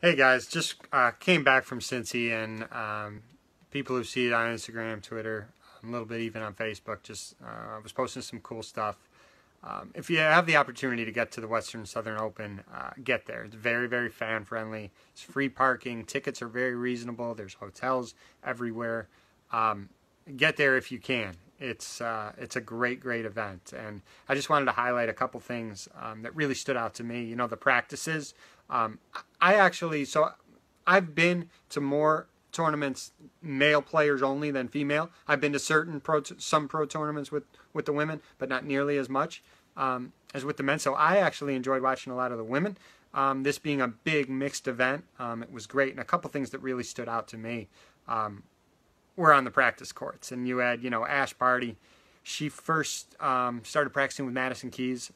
Hey guys, just came back from Cincy, and people who see it on Instagram, Twitter, a little bit even on Facebook, just was posting some cool stuff. If you have the opportunity to get to the Western Southern Open, get there. It's very, very fan friendly. It's free parking. Tickets are very reasonable. There's hotels everywhere. Get there if you can. It's a great, great event, and I just wanted to highlight a couple things that really stood out to me. You know, the practices. I've been to more tournaments, male players only than female. I've been to some pro tournaments with the women, but not nearly as much as with the men. So I actually enjoyed watching a lot of the women. This being a big mixed event, it was great. And a couple things that really stood out to me were on the practice courts. And you had, Ash Barty. She first started practicing with Madison Keys.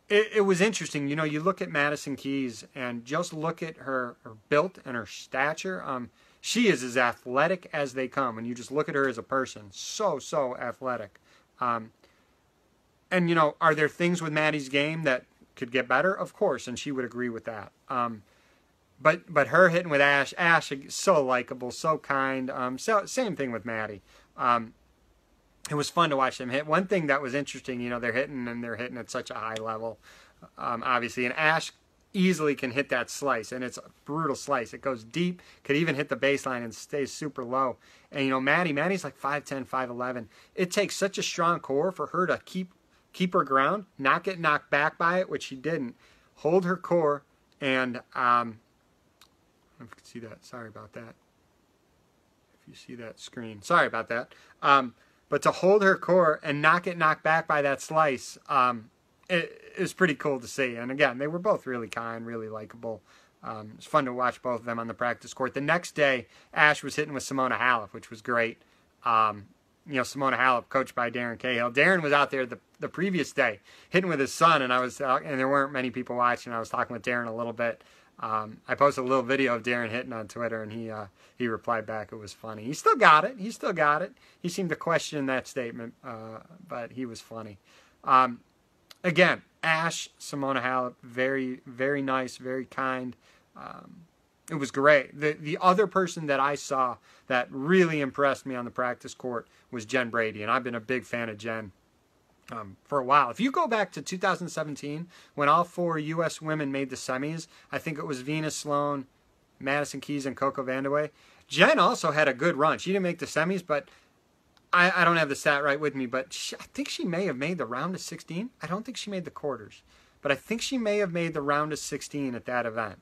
It was interesting. You look at Madison Keys and just look at her build and her stature. She is as athletic as they come. And you just look at her as a person. So athletic. And, are there things with Maddie's game that could get better? Of course. And she would agree with that. But her hitting with Ash is so likable, so kind. Same thing with Maddie. It was fun to watch them hit. One thing that was interesting, they're hitting at such a high level, obviously. And Ash easily can hit that slice, and it's a brutal slice. It goes deep, could even hit the baseline and stays super low. And, Maddie's like 5'10", 5'11". It takes such a strong core for her to keep her ground, not get knocked back by it, which she didn't. Hold her core, and I don't know if you can see that. Sorry about that. If you see that screen. Sorry about that. But to hold her core and not get knocked back by that slice, it was pretty cool to see. And again, they were both really kind, really likable. It was fun to watch both of them on the practice court. The next day, Ash was hitting with Simona Halep, which was great. Simona Halep, coached by Darren Cahill. Darren was out there the previous day hitting with his son, and and there weren't many people watching. I was talking with Darren a little bit. I posted a little video of Darren hitting on Twitter, and he replied back. It was funny. He still got it. He seemed to question that statement, but he was funny. Again, Ash, Simona Halep, very, very nice, very kind. It was great. The other person that I saw that really impressed me on the practice court was Jen Brady, and I've been a big fan of Jen for a while. If you go back to 2017, when all four U.S. women made the semis, I think it was Venus Sloane, Madison Keys, and Coco Vandeweghe. Jen also had a good run. She didn't make the semis, but I don't have the stat right with me, but I think she may have made the round of 16. I don't think she made the quarters, but I think she may have made the round of 16 at that event.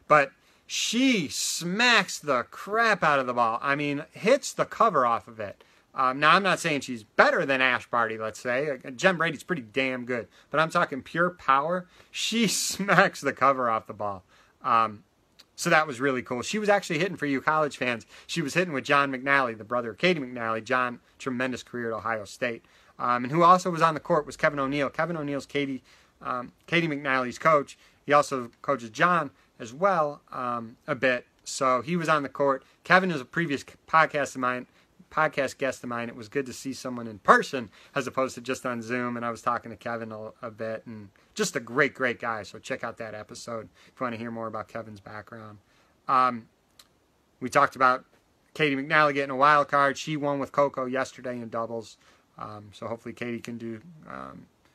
But she smacks the crap out of the ball. I mean, hits the cover off of it. Now, I'm not saying she's better than Ash Barty, let's say. Jen Brady's pretty damn good. But I'm talking pure power. She smacks the cover off the ball. So that was really cool. She was actually hitting, for you college fans, she was hitting with John McNally, the brother of Katie McNally. John, tremendous career at Ohio State. And who also was on the court was Kevin O'Neill. Kevin O'Neill's Katie McNally's coach. He also coaches John as well a bit. So he was on the court. Kevin is a previous podcast guest of mine. It was good to see someone in person as opposed to just on Zoom, and I was talking to Kevin a bit, and just a great guy. So check out that episode if you want to hear more about Kevin's background. We talked about Katie McNally getting a wild card. She won with Coco yesterday in doubles, so hopefully Katie can do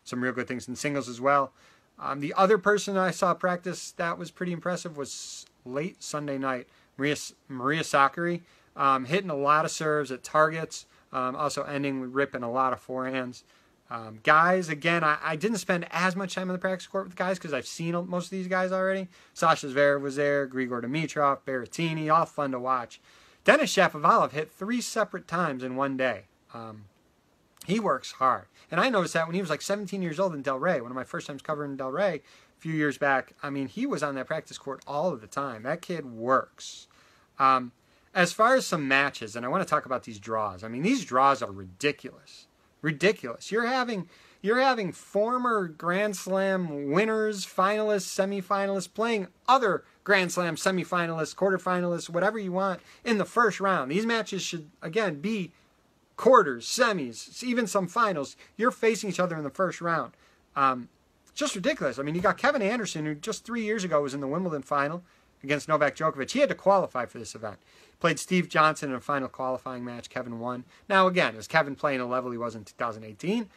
some real good things in singles as well. The other person I saw practice that was pretty impressive was late Sunday night, Maria Sakkari. Hitting a lot of serves at targets, also ending with ripping a lot of forehands. Guys, again, I didn't spend as much time on the practice court with the guys because I've seen most of these guys already. Sasha Zverev was there, Grigor Dimitrov, Berrettini, all fun to watch. Denis Shapovalov hit 3 separate times in one day. He works hard. And I noticed that when he was like 17 years old in Delray, one of my first times covering Delray a few years back. I mean, he was on that practice court all of the time. That kid works. As far as some matches, and I want to talk about these draws. I mean, these draws are ridiculous. Ridiculous. You're having former Grand Slam winners, finalists, semifinalists playing other Grand Slam semifinalists, quarterfinalists, whatever you want in the first round. These matches should, again, be quarters, semis, even some finals. You're facing each other in the first round. just ridiculous. I mean, you got Kevin Anderson, who just 3 years ago was in the Wimbledon final against Novak Djokovic. He had to qualify for this event. Played Steve Johnson in a final qualifying match. Kevin won. Now, again, is Kevin playing a level he was in 2018?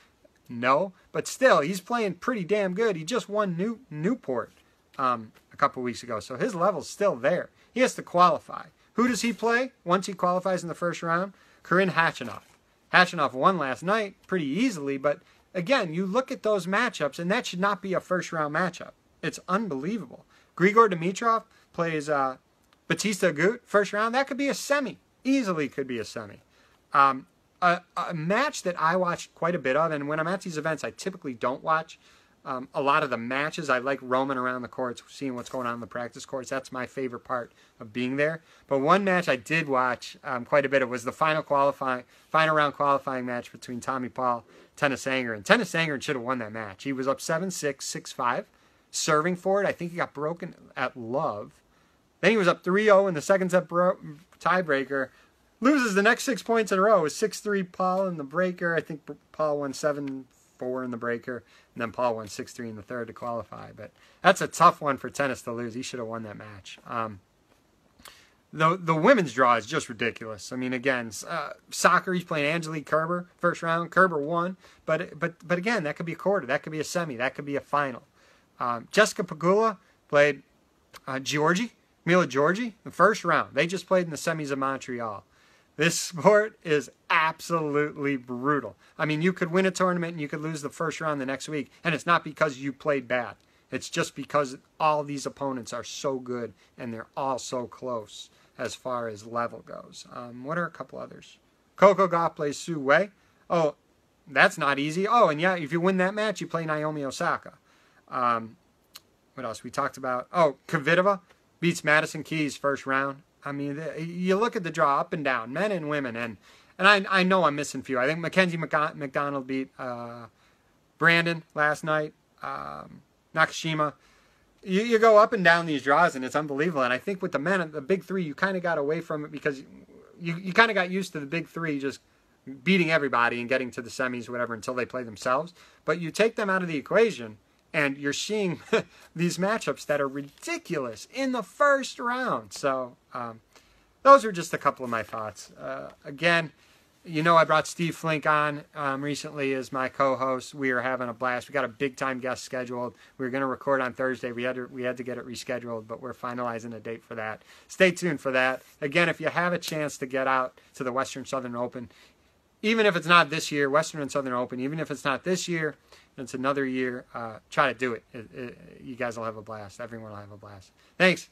No. But still, he's playing pretty damn good. He just won Newport a couple weeks ago. So his level's still there. He has to qualify. Who does he play once he qualifies in the first round? Karen Khachanov. Khachanov won last night pretty easily, but again, you look at those matchups, and that should not be a first-round matchup. It's unbelievable. Grigor Dimitrov plays Batista Agut, first round. That could be a semi. Easily could be a semi. A match that I watched quite a bit of, and when I'm at these events, I typically don't watch a lot of the matches. I like roaming around the courts, seeing what's going on in the practice courts. That's my favorite part of being there. But one match I did watch quite a bit of was the final round qualifying match between Tommy Paul, Tennys Sangren. And Tennys Sangren should have won that match. He was up 7-6, 6-5, serving for it. I think he got broken at love. Then he was up 3-0 in the second set tiebreaker. Loses the next 6 points in a row. It was 6-3 Paul in the breaker. I think Paul won 7-4 in the breaker. And then Paul won 6-3 in the third to qualify. But that's a tough one for Tennys to lose. He should have won that match. The women's draw is just ridiculous. I mean, again, soccer, he's playing Angelique Kerber, first round. Kerber won. But again, that could be a quarter. That could be a semi. That could be a final. Jessica Pegula played Mila Georgi, the first round. They just played in the semis of Montreal. This sport is absolutely brutal. I mean, you could win a tournament and you could lose the first round the next week, and it's not because you played bad. It's just because all these opponents are so good and they're all so close as far as level goes. What are a couple others? Coco Gauff plays Su Wei. Oh, that's not easy. Oh, and yeah, if you win that match, you play Naomi Osaka. What else we talked about? Oh, Kvitova beats Madison Keys first round. I mean, you look at the draw up and down, men and women, and I know I'm missing a few. I think Mackenzie McDonald beat Brandon last night. Nakashima. You go up and down these draws, and it's unbelievable. And I think with the men, the big three, you kind of got away from it because you kind of got used to the big three just beating everybody and getting to the semis, whatever, until they play themselves. But you take them out of the equation, and you're seeing these matchups that are ridiculous in the first round. So those are just a couple of my thoughts. Again, you know, I brought Steve Flink on recently as my co-host. We are having a blast. We got a big-time guest scheduled. We were going to record on Thursday. We had to get it rescheduled, but we're finalizing a date for that. Stay tuned for that. Again, if you have a chance to get out to the Western Southern Open, even if it's not this year, Western and Southern Open, even if it's not this year, it's another year, try to do it. You guys will have a blast. Everyone will have a blast. Thanks.